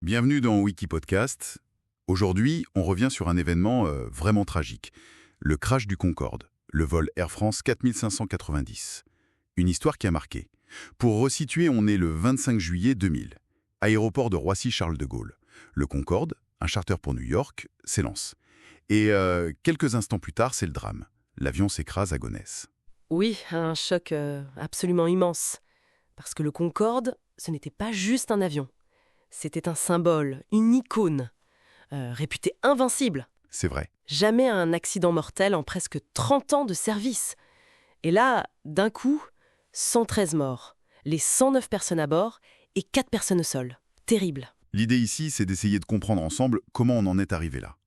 Bienvenue dans Wikipodcast. Aujourd'hui, on revient sur un événement vraiment tragique. Le crash du Concorde, le vol Air France 4590. Une histoire qui a marqué. Pour resituer, on est le 25 juillet 2000. Aéroport de Roissy-Charles de Gaulle. Le Concorde, un charter pour New York, s'élance. Et quelques instants plus tard, c'est le drame. L'avion s'écrase à Gonesse. Oui, un choc absolument immense. Parce que le Concorde, ce n'était pas juste un avion. C'était un symbole, une icône, réputé invincible. C'est vrai. Jamais un accident mortel en presque 30 ans de service. Et là, d'un coup, 113 morts, les 109 personnes à bord et 4 personnes au sol. Terrible. L'idée ici, c'est d'essayer de comprendre ensemble comment on en est arrivé là.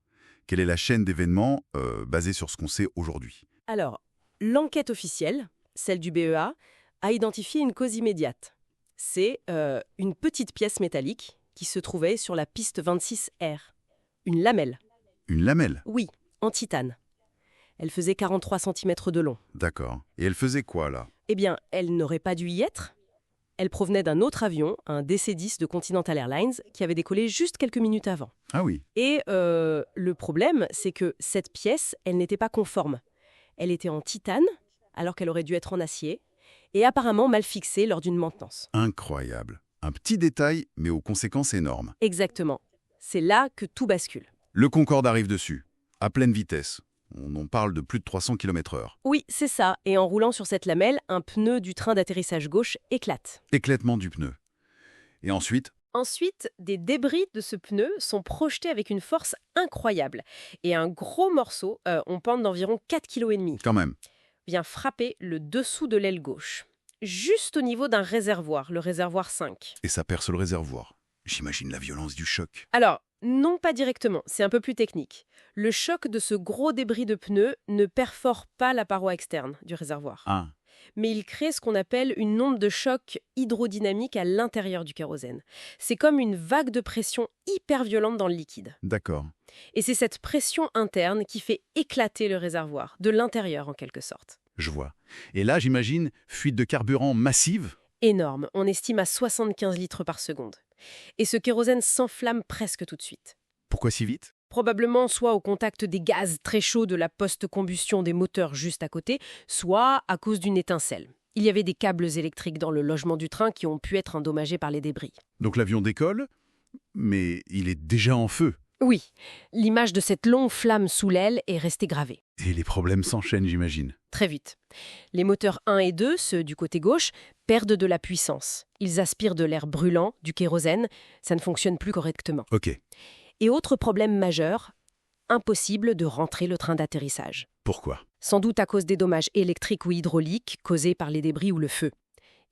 Quelle est la chaîne d'événements basée sur ce qu'on sait aujourd'hui? Alors, l'enquête officielle, celle du BEA, a identifié une cause immédiate. C'est une petite pièce métallique qui se trouvait sur la piste 26R. Une lamelle. Une lamelle? Oui, en titane. Elle faisait 43 cm de long. D'accord. Et elle faisait quoi là? Eh bien, elle n'aurait pas dû y être. Elle provenait d'un autre avion, un DC-10 de Continental Airlines, qui avait décollé juste quelques minutes avant. Ah oui. Et le problème, c'est que cette pièce, elle n'était pas conforme. Elle était en titane, alors qu'elle aurait dû être en acier, et apparemment mal fixée lors d'une maintenance. Incroyable. Un petit détail, mais aux conséquences énormes. Exactement. C'est là que tout bascule. Le Concorde arrive dessus, à pleine vitesse. On en parle de plus de 300 km/h. Oui, c'est ça. Et en roulant sur cette lamelle, un pneu du train d'atterrissage gauche éclate. Éclatement du pneu. Et ensuite, Ensuite, des débris de ce pneu sont projetés avec une force incroyable. Et un gros morceau, on pente d'environ 4,5 kg, quand même. vient frapper le dessous de l'aile gauche. Juste au niveau d'un réservoir, le réservoir 5. Et ça perce le réservoir. J'imagine la violence du choc. Alors, non pas directement, c'est un peu plus technique. Le choc de ce gros débris de pneu ne perfore pas la paroi externe du réservoir. Ah, Mais il crée ce qu'on appelle une onde de choc hydrodynamique à l'intérieur du kérosène. C'est comme une vague de pression hyper violente dans le liquide. d'accord. Et c'est cette pression interne qui fait éclater le réservoir, de l'intérieur en quelque sorte. Je vois. Et là, j'imagine, fuite de carburant massive. Énorme, on estime à 75 litres par seconde. Et ce kérosène s'enflamme presque tout de suite. Pourquoi si vite? Probablement soit au contact des gaz très chauds de la post-combustion des moteurs juste à côté, soit à cause d'une étincelle. Il y avait des câbles électriques dans le logement du train qui ont pu être endommagés par les débris. Donc l'avion décolle, mais il est déjà en feu. Oui, l'image de cette longue flamme sous l'aile est restée gravée. Et les problèmes s'enchaînent, j'imagine. Très vite. Les moteurs 1 et 2, ceux du côté gauche, perdent de la puissance. Ils aspirent de l'air brûlant, du kérosène. Ça ne fonctionne plus correctement. Ok. Et autre problème majeur, impossible de rentrer le train d'atterrissage. Pourquoi? Sans doute à cause des dommages électriques ou hydrauliques causés par les débris ou le feu.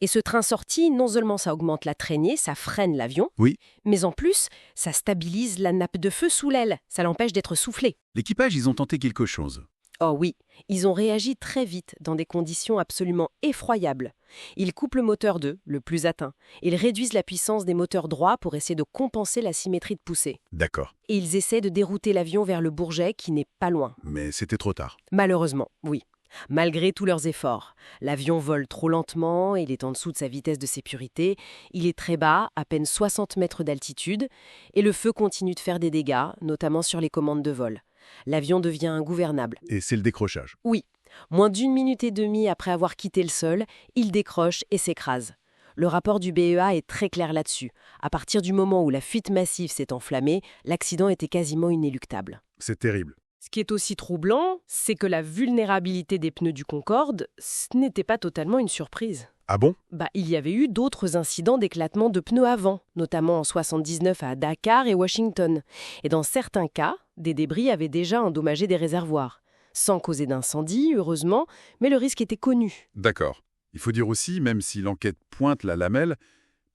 Et ce train sorti, non seulement ça augmente la traînée, ça freine l'avion, Oui. mais en plus, ça stabilise la nappe de feu sous l'aile, ça l'empêche d'être soufflé. L'équipage, ils ont tenté quelque chose. Oh oui, ils ont réagi très vite dans des conditions absolument effroyables. Ils coupent le moteur 2, le plus atteint. Ils réduisent la puissance des moteurs droits pour essayer de compenser la symétrie de poussée. D'accord. Et ils essaient de dérouter l'avion vers le Bourget qui n'est pas loin. Mais c'était trop tard. Malheureusement, oui. Malgré tous leurs efforts, l'avion vole trop lentement, il est en dessous de sa vitesse de sécurité, il est très bas, à peine 60 mètres d'altitude, et le feu continue de faire des dégâts, notamment sur les commandes de vol. L'avion devient ingouvernable. Et c'est le décrochage. Oui, moins d'1 minute et demie après avoir quitté le sol, il décroche et s'écrase. Le rapport du BEA est très clair là-dessus. À partir du moment où la fuite massive s'est enflammée, l'accident était quasiment inéluctable. C'est terrible. Ce qui est aussi troublant, c'est que la vulnérabilité des pneus du Concorde, ce n'était pas totalement une surprise. Ah bon? Il y avait eu d'autres incidents d'éclatement de pneus avant, notamment en 79 à Dakar et Washington. Et dans certains cas, des débris avaient déjà endommagé des réservoirs. Sans causer d'incendie, heureusement, mais le risque était connu. D'accord. Il faut dire aussi, même si l'enquête pointe la lamelle,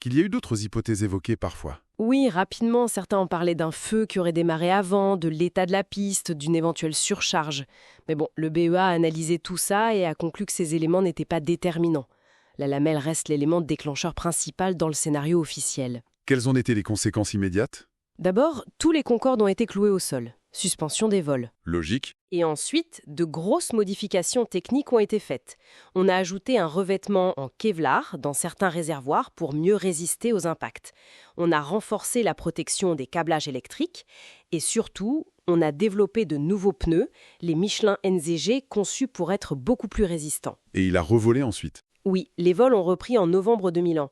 qu'il y a eu d'autres hypothèses évoquées parfois. Oui, rapidement, certains ont parlé d'un feu qui aurait démarré avant, de l'état de la piste, d'une éventuelle surcharge. Mais bon, le BEA a analysé tout ça et a conclu que ces éléments n'étaient pas déterminants. La lamelle reste l'élément déclencheur principal dans le scénario officiel. Quelles ont été les conséquences immédiates? D'abord, tous les Concordes ont été cloués au sol. suspension des vols. Logique. Et ensuite, de grosses modifications techniques ont été faites. On a ajouté un revêtement en Kevlar dans certains réservoirs pour mieux résister aux impacts. On a renforcé la protection des câblages électriques et surtout, on a développé de nouveaux pneus, les Michelin NZG, conçus pour être beaucoup plus résistants. Et il a revolé ensuite. Oui, les vols ont repris en novembre 2001.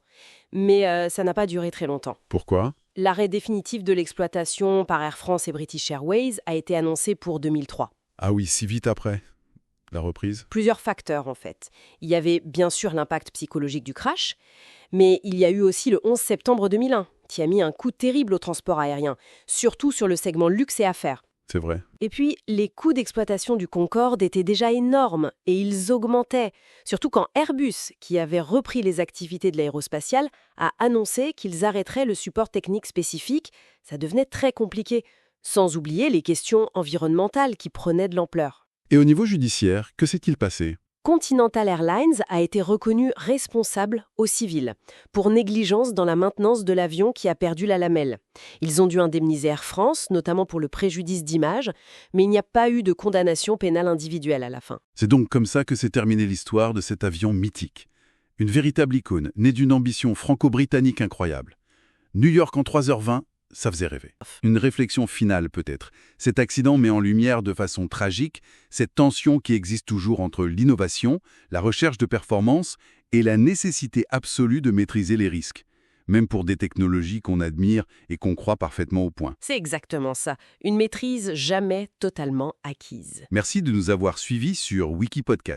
Mais ça n'a pas duré très longtemps. Pourquoi ? L'arrêt définitif de l'exploitation par Air France et British Airways a été annoncé pour 2003. Ah oui, si vite après. La reprise ? Plusieurs facteurs, en fait. Il y avait bien sûr l'impact psychologique du crash, mais il y a eu aussi le 11 septembre 2001, qui a mis un coup terrible au transport aérien, surtout sur le segment luxe et affaires. C'est vrai. Et puis, les coûts d'exploitation du Concorde étaient déjà énormes et ils augmentaient, surtout quand Airbus, qui avait repris les activités de l'aérospatiale, a annoncé qu'ils arrêteraient le support technique spécifique. Ça devenait très compliqué, sans oublier les questions environnementales qui prenaient de l'ampleur. Et au niveau judiciaire, que s'est-il passé ? Continental Airlines a été reconnu responsable au civil pour négligence dans la maintenance de l'avion qui a perdu la lamelle. Ils ont dû indemniser Air France, notamment pour le préjudice d'image, mais il n'y a pas eu de condamnation pénale individuelle à la fin. C'est donc comme ça que s'est terminée l'histoire de cet avion mythique. Une véritable icône, née d'une ambition franco-britannique incroyable. New York en 3h20, ça faisait rêver. Une réflexion finale peut-être. Cet accident met en lumière de façon tragique cette tension qui existe toujours entre l'innovation, la recherche de performance et la nécessité absolue de maîtriser les risques, même pour des technologies qu'on admire et qu'on croit parfaitement au point. C'est exactement ça. Une maîtrise jamais totalement acquise. Merci de nous avoir suivis sur Wikipodcast.